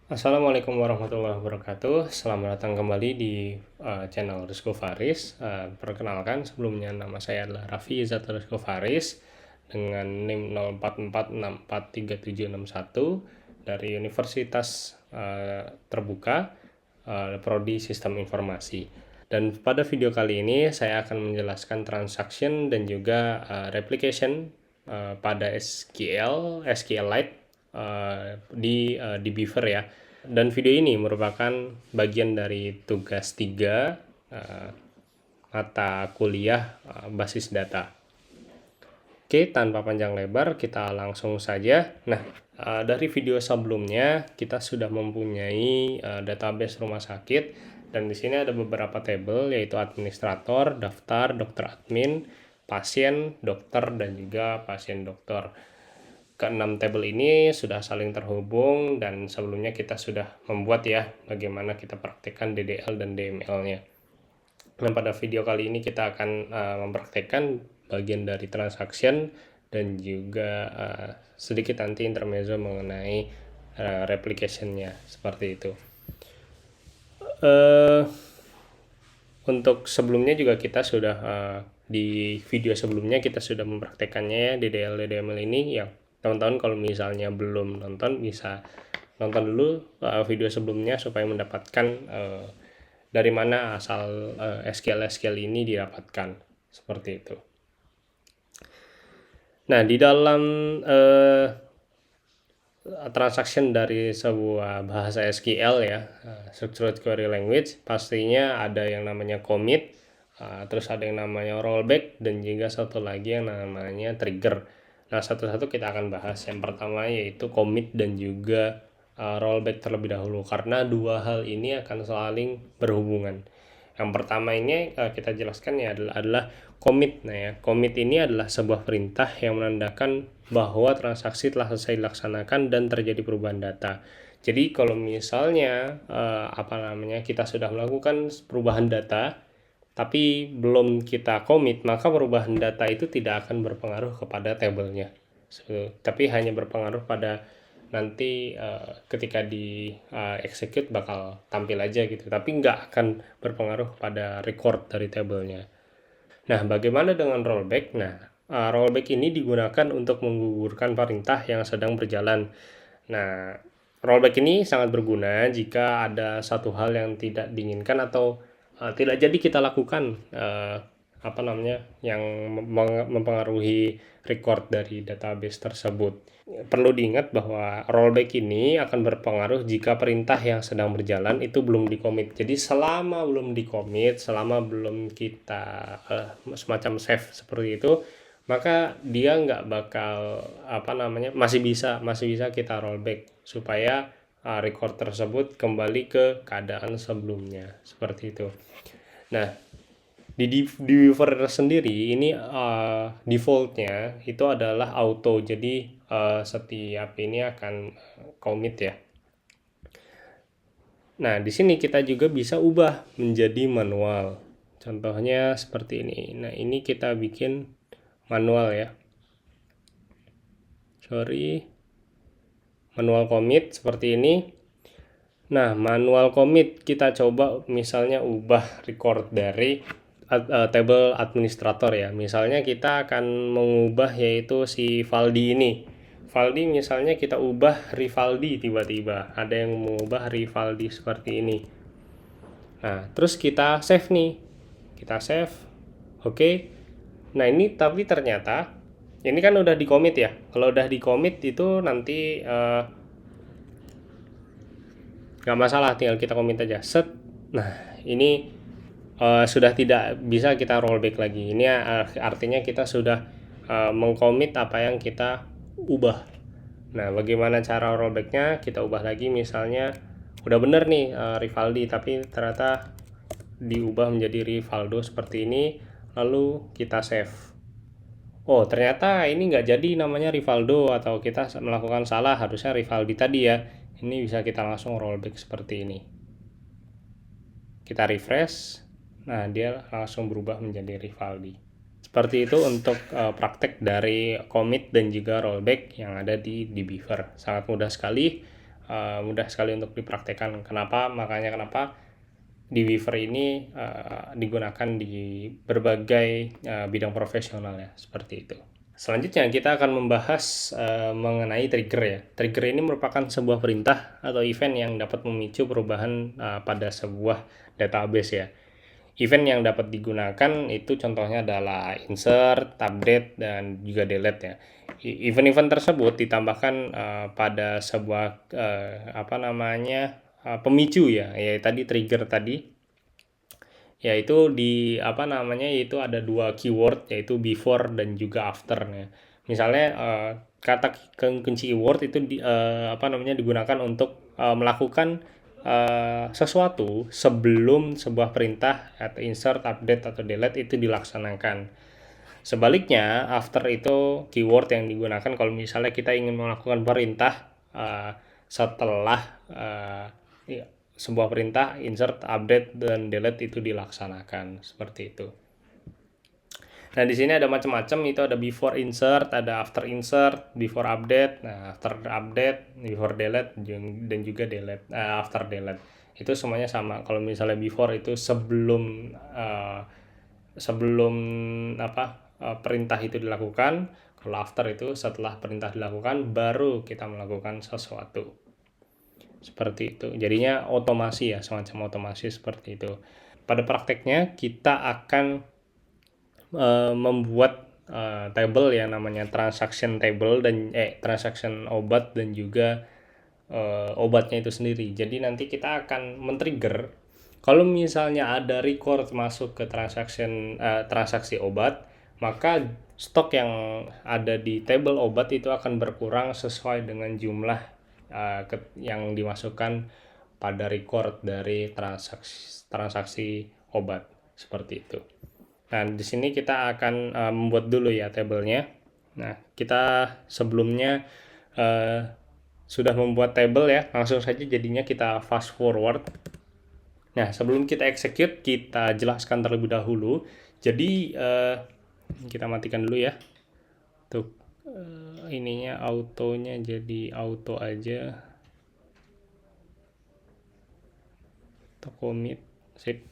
Assalamualaikum warahmatullahi wabarakatuh. Selamat datang kembali di channel Rizko Faris. Perkenalkan, sebelumnya nama saya adalah Raffi Izzat Rizko Faris dengan NIM 0446437761 dari Universitas Terbuka Prodi Sistem Informasi. Dan pada video kali ini saya akan menjelaskan transaction dan juga replication pada SQLite di Beaver ya. Dan video ini merupakan bagian dari tugas 3 mata kuliah basis data. Oke, tanpa panjang lebar kita langsung saja. Nah, dari video sebelumnya kita sudah mempunyai database rumah sakit dan di sini ada beberapa tabel yaitu administrator, daftar, dokter admin, pasien, dokter dan juga pasien dokter. Keenam tabel ini sudah saling terhubung dan sebelumnya kita sudah membuat ya bagaimana kita praktekkan DDL dan DML-nya. Nah, pada video kali ini kita akan mempraktekkan bagian dari transaction dan juga sedikit nanti intermezzo mengenai replication-nya seperti itu. Untuk sebelumnya juga kita sudah di video sebelumnya kita sudah mempraktekannya ya, DDL DDML ini yang teman-teman kalau misalnya belum nonton bisa nonton dulu video sebelumnya supaya mendapatkan dari mana asal SQL ini didapatkan seperti itu. Nah, di dalam transaction dari sebuah bahasa SQL ya, Structured Query Language, pastinya ada yang namanya commit, terus ada yang namanya rollback, dan juga satu lagi yang namanya trigger. Nah, satu-satu kita akan bahas. Yang pertama yaitu commit dan juga rollback terlebih dahulu, karena dua hal ini akan saling berhubungan. Yang pertama ini kita jelaskan ya adalah commit. Nah ya, commit ini adalah sebuah perintah yang menandakan bahwa transaksi telah selesai dilaksanakan dan terjadi perubahan data. Jadi kalau misalnya kita sudah melakukan perubahan data tapi belum kita commit, maka perubahan data itu tidak akan berpengaruh kepada tabelnya. Tapi hanya berpengaruh pada nanti ketika di execute bakal tampil aja gitu, tapi nggak akan berpengaruh pada record dari tabelnya. Nah, bagaimana dengan rollback? Nah, rollback ini digunakan untuk menggugurkan perintah yang sedang berjalan. Nah, rollback ini sangat berguna jika ada satu hal yang tidak diinginkan atau tidak jadi kita lakukan yang mempengaruhi record dari database tersebut. Perlu diingat bahwa rollback ini akan berpengaruh jika perintah yang sedang berjalan itu belum di-commit. Jadi selama belum di-commit, selama belum kita semacam save seperti itu, maka dia nggak bakal masih bisa kita rollback supaya record tersebut kembali ke keadaan sebelumnya seperti itu. Nah, di Weaver sendiri ini defaultnya itu adalah auto, jadi setiap ini akan commit ya. Nah, di sini kita juga bisa ubah menjadi manual. Contohnya seperti ini. Nah, ini kita bikin manual ya. Manual commit seperti ini. Nah, manual commit kita coba misalnya ubah record dari table administrator ya. Misalnya kita akan mengubah yaitu si Valdi ini. Valdi misalnya kita ubah Rivaldi, tiba-tiba ada yang mengubah Rivaldi seperti ini. Nah, terus kita save nih. Kita save. Oke. Nah, ini tapi ternyata ini kan udah di commit ya. Kalau udah di commit itu nanti nggak masalah, tinggal kita commit aja set. Nah, ini sudah tidak bisa kita rollback lagi. Ini artinya kita sudah mengcommit apa yang kita ubah. Nah, bagaimana cara rollbacknya? Kita ubah lagi, misalnya udah bener nih Rivaldi, tapi ternyata diubah menjadi Rivaldo seperti ini, lalu kita save. Oh, ternyata ini nggak jadi namanya Rivaldo, atau kita melakukan salah, harusnya Rivaldi tadi ya. Ini bisa kita langsung rollback seperti ini. Kita refresh. Nah, dia langsung berubah menjadi Rivaldi. Seperti itu untuk praktek dari commit dan juga rollback yang ada di Beaver. Sangat mudah sekali. mudah sekali untuk dipraktekkan. Makanya kenapa di Weaver ini digunakan di berbagai bidang profesional ya, seperti itu. Selanjutnya kita akan membahas mengenai trigger ya. Trigger ini merupakan sebuah perintah atau event yang dapat memicu perubahan pada sebuah database ya. Event yang dapat digunakan itu contohnya adalah insert, update, dan juga delete ya. Event-event tersebut ditambahkan pada sebuah pemicu ya, tadi trigger tadi, yaitu yaitu ada dua keyword, yaitu before dan juga after ya. Misalnya kata kunci keyword itu digunakan untuk melakukan sesuatu sebelum sebuah perintah atau insert, update, atau delete itu dilaksanakan. Sebaliknya, after itu keyword yang digunakan kalau misalnya kita ingin melakukan perintah setelah sebuah perintah insert, update, dan delete itu dilaksanakan, seperti itu. Nah, di sini ada macam-macam, itu ada before insert, ada after insert, before update, nah after update, before delete, dan juga delete, after delete. Itu semuanya sama. Kalau misalnya before itu sebelum perintah itu dilakukan, kalau after itu setelah perintah dilakukan baru kita melakukan sesuatu. Seperti itu. Jadinya otomasi ya, semacam otomasi seperti itu. Pada prakteknya kita akan membuat table yang namanya transaction table dan transaction obat dan juga obatnya itu sendiri. Jadi nanti kita akan men-trigger kalau misalnya ada record masuk ke transaksi obat, maka stok yang ada di table obat itu akan berkurang sesuai dengan jumlah yang dimasukkan pada record dari transaksi obat, seperti itu. Nah, di sini kita akan membuat dulu ya tabelnya. Nah, kita sebelumnya sudah membuat table ya, langsung saja jadinya kita fast forward. Nah, sebelum kita execute, kita jelaskan terlebih dahulu. Jadi, kita matikan dulu ya. Tuh, ininya autonya jadi auto aja. Atau commit, sip.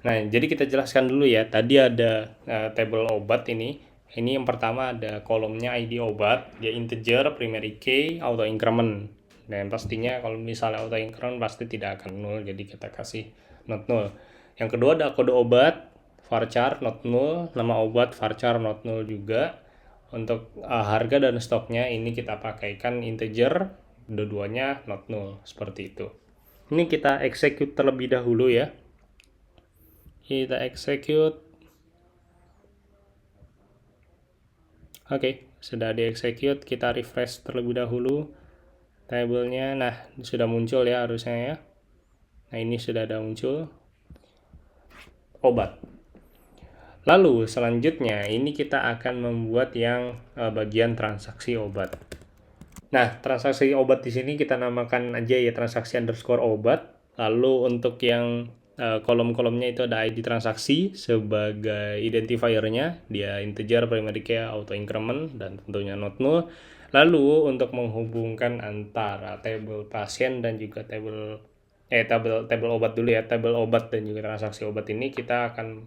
Nah, jadi kita jelaskan dulu ya. Tadi ada table obat ini. Ini yang pertama ada kolomnya ID obat, dia integer, primary key, auto increment. Dan pastinya kalau misalnya auto increment pasti tidak akan null, jadi kita kasih not null. Yang kedua ada kode obat, varchar not null, nama obat varchar not null juga. Untuk harga dan stoknya ini kita pakaikan integer, dua-duanya not null, seperti itu. Ini kita execute terlebih dahulu ya. Kita execute. Oke, sudah di-execute, kita refresh terlebih dahulu tabelnya. Nah, sudah muncul ya harusnya ya. Nah, ini sudah ada muncul obat. Lalu selanjutnya ini kita akan membuat yang bagian transaksi obat. Nah, transaksi obat di sini kita namakan aja ya transaksi underscore obat. Lalu untuk yang kolom-kolomnya itu ada ID transaksi sebagai identifiernya, dia integer, primary key, auto increment, dan tentunya not null. Lalu untuk menghubungkan antara table pasien dan juga table obat dulu ya, table obat dan juga transaksi obat ini kita akan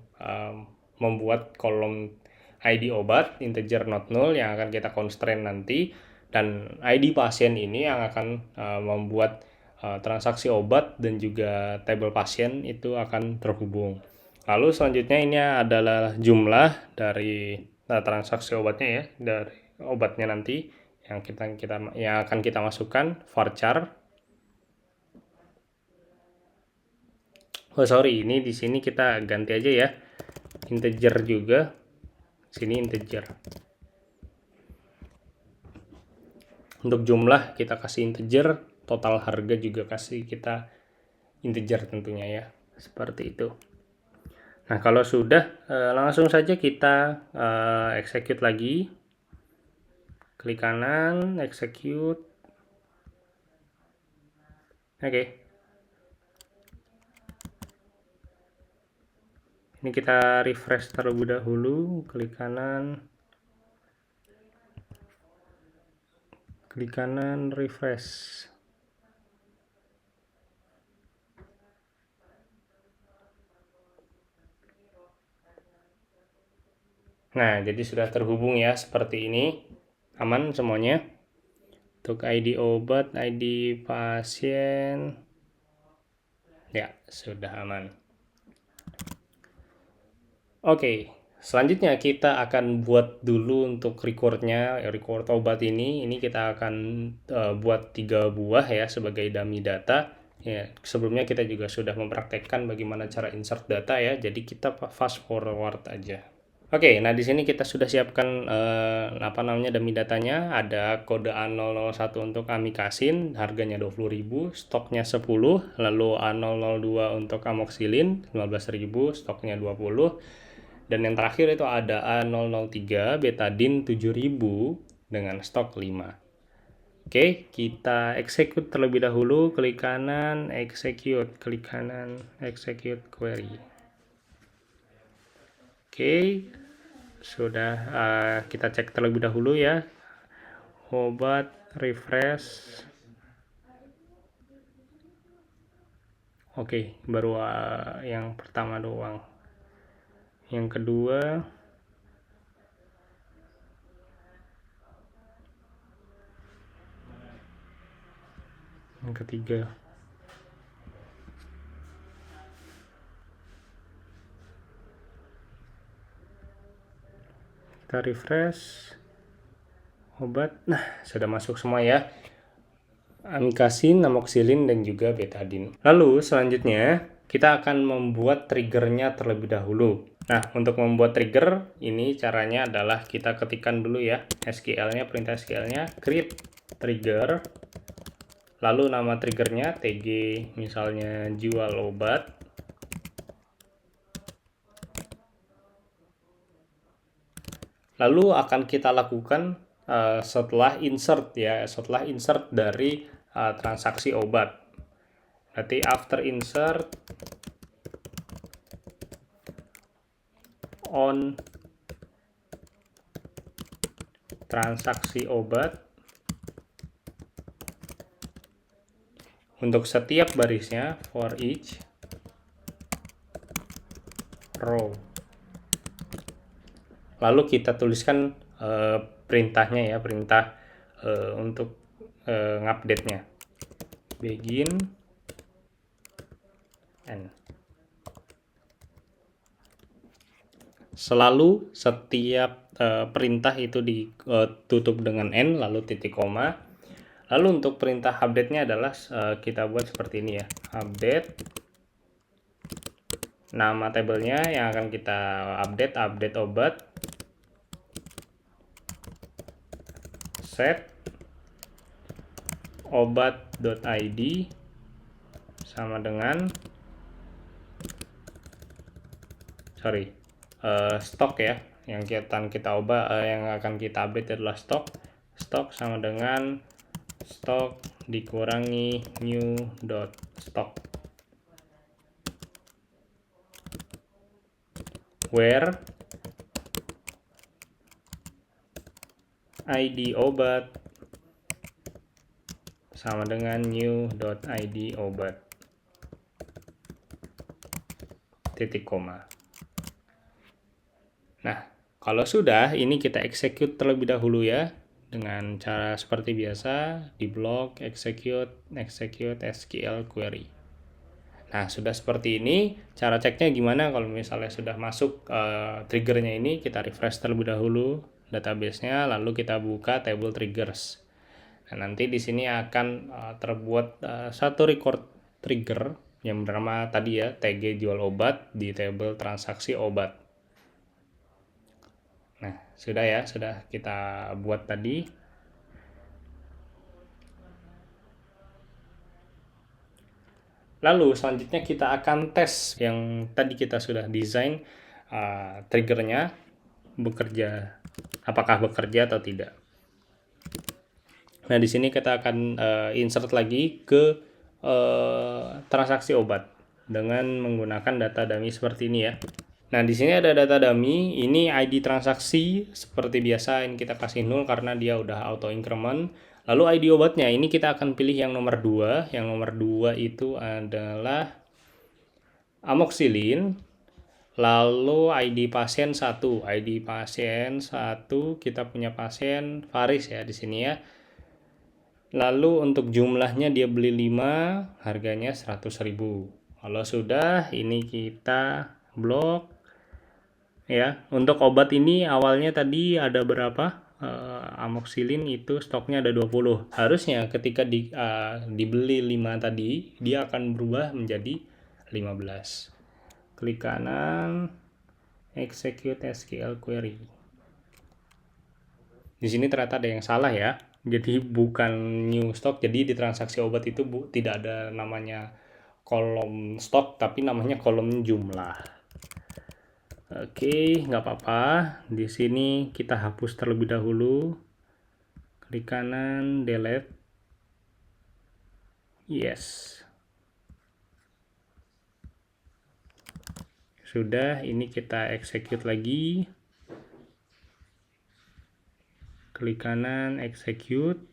membuat kolom ID obat integer not null yang akan kita constrain nanti, dan ID pasien ini yang akan membuat transaksi obat dan juga tabel pasien itu akan terhubung. Lalu selanjutnya ini adalah jumlah dari transaksi obatnya ya, dari obatnya nanti yang akan kita masukkan varchar. Ini di sini kita ganti aja ya, integer juga. Sini integer. Untuk jumlah kita kasih integer, total harga juga kasih kita integer tentunya ya, seperti itu. Nah, kalau sudah langsung saja kita execute lagi, klik kanan, execute. Oke. Ini kita refresh terlebih dahulu, klik kanan, refresh. Nah, jadi sudah terhubung ya seperti ini. Aman semuanya. Untuk ID obat, ID pasien. Ya, sudah aman. Oke, selanjutnya kita akan buat dulu untuk recordnya, record obat ini. Ini kita akan buat 3 buah ya sebagai dummy data. Ya, sebelumnya kita juga sudah mempraktekkan bagaimana cara insert data ya. Jadi kita fast forward aja. Oke, nah di sini kita sudah siapkan dummy datanya. Ada kode A001 untuk amikasin, harganya 20.000, stoknya 10, lalu A002 untuk amoxilin 15.000, stoknya 20. Dan yang terakhir itu ada A003 betadine 7.000 dengan stok 5. Oke, kita execute terlebih dahulu, klik kanan, execute, klik kanan, execute query. Oke, sudah kita cek terlebih dahulu ya. Obat, refresh. Oke, baru yang pertama doang. Yang kedua, yang ketiga. Kita refresh. Obat, nah sudah masuk semua ya. Amikasin, amoxilin, dan juga betadine. Lalu selanjutnya kita akan membuat triggernya terlebih dahulu. Nah, untuk membuat trigger ini caranya adalah kita ketikkan dulu ya SQL-nya, perintah SQL-nya create trigger. Lalu nama triggernya TG misalnya jual obat. Lalu akan kita lakukan setelah insert ya, setelah insert dari transaksi obat. Nanti after insert on transaksi obat, untuk setiap barisnya for each row. Lalu kita tuliskan perintahnya ya, perintah untuk ngupdate-nya. Begin and selalu setiap perintah itu ditutup dengan n lalu titik koma. Lalu untuk perintah update-nya adalah kita buat seperti ini ya, update. Nama tabelnya yang akan kita update obat, set obat.id sama dengan stok ya, yang akan kita update adalah stok sama dengan stok dikurangi new.stock, where ID obat sama dengan new.id obat titik koma. Nah, kalau sudah, ini kita execute terlebih dahulu ya, dengan cara seperti biasa, di blok execute SQL query. Nah, sudah seperti ini, cara ceknya gimana kalau misalnya sudah masuk triggernya ini, kita refresh terlebih dahulu database-nya, lalu kita buka table triggers. Nah, nanti di sini akan terbuat satu record trigger yang bernama tadi ya, TG jual obat di table transaksi obat. Nah, sudah ya, sudah kita buat tadi. Lalu selanjutnya kita akan tes yang tadi kita sudah desain triggernya apakah bekerja atau tidak. Nah, di sini kita akan insert lagi ke transaksi obat dengan menggunakan data dummy seperti ini ya. Nah, di sini ada data dummy, ini ID transaksi seperti biasa, ini kita kasih 0 karena dia udah auto increment. Lalu ID obatnya, ini kita akan pilih yang nomor 2. Yang nomor 2 itu adalah amoxilin. Lalu ID pasien 1, kita punya pasien Faris ya di sini ya. Lalu untuk jumlahnya dia beli 5, harganya 100.000. Kalau sudah, ini kita blok ya. Untuk obat ini awalnya tadi ada berapa? Amoxicillin itu stoknya ada 20. Harusnya ketika dibeli 5 tadi, dia akan berubah menjadi 15. Klik kanan, execute SQL query. Di sini ternyata ada yang salah ya. Jadi bukan new stock, jadi di transaksi obat itu tidak ada namanya kolom stok, tapi namanya kolom jumlah. Oke, nggak apa-apa. Di sini kita hapus terlebih dahulu. Klik kanan, delete. Yes. Sudah, ini kita execute lagi. Klik kanan, execute.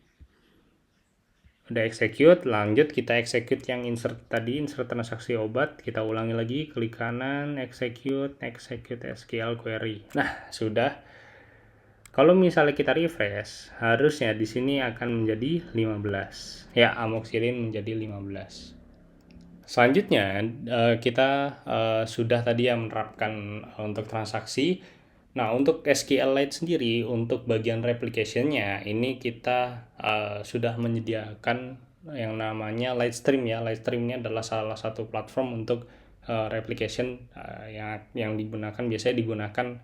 Udah execute, lanjut kita execute yang insert tadi, insert transaksi obat. Kita ulangi lagi, klik kanan, execute SQL query. Nah, sudah. Kalau misalnya kita refresh, harusnya di sini akan menjadi 15. Ya, amoxicillin menjadi 15. Selanjutnya, kita sudah tadi ya menerapkan untuk transaksi. Nah, untuk SQLite sendiri, untuk bagian replication-nya, ini kita sudah menyediakan yang namanya Lightstream ya. Lightstream-nya adalah salah satu platform untuk replication yang biasanya digunakan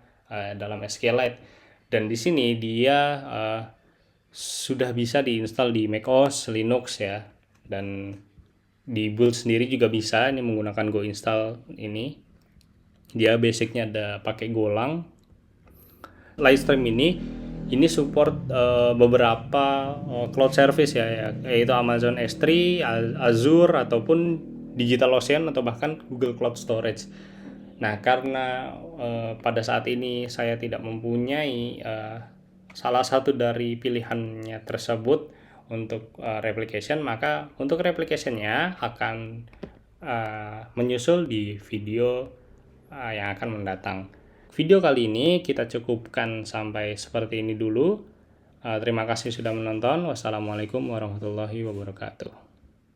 dalam SQLite. Dan di sini dia sudah bisa diinstal di macOS, Linux ya. Dan di build sendiri juga bisa, ini menggunakan Go install ini. Dia basicnya ada pakai Golang. Lightstream ini support beberapa cloud service ya, yaitu Amazon S3, Azure ataupun DigitalOcean atau bahkan Google Cloud Storage. Nah, karena pada saat ini saya tidak mempunyai salah satu dari pilihannya tersebut untuk replication, maka untuk replication-nya akan menyusul di video yang akan mendatang. Video kali ini kita cukupkan sampai seperti ini dulu. Terima kasih sudah menonton. Wassalamualaikum warahmatullahi wabarakatuh.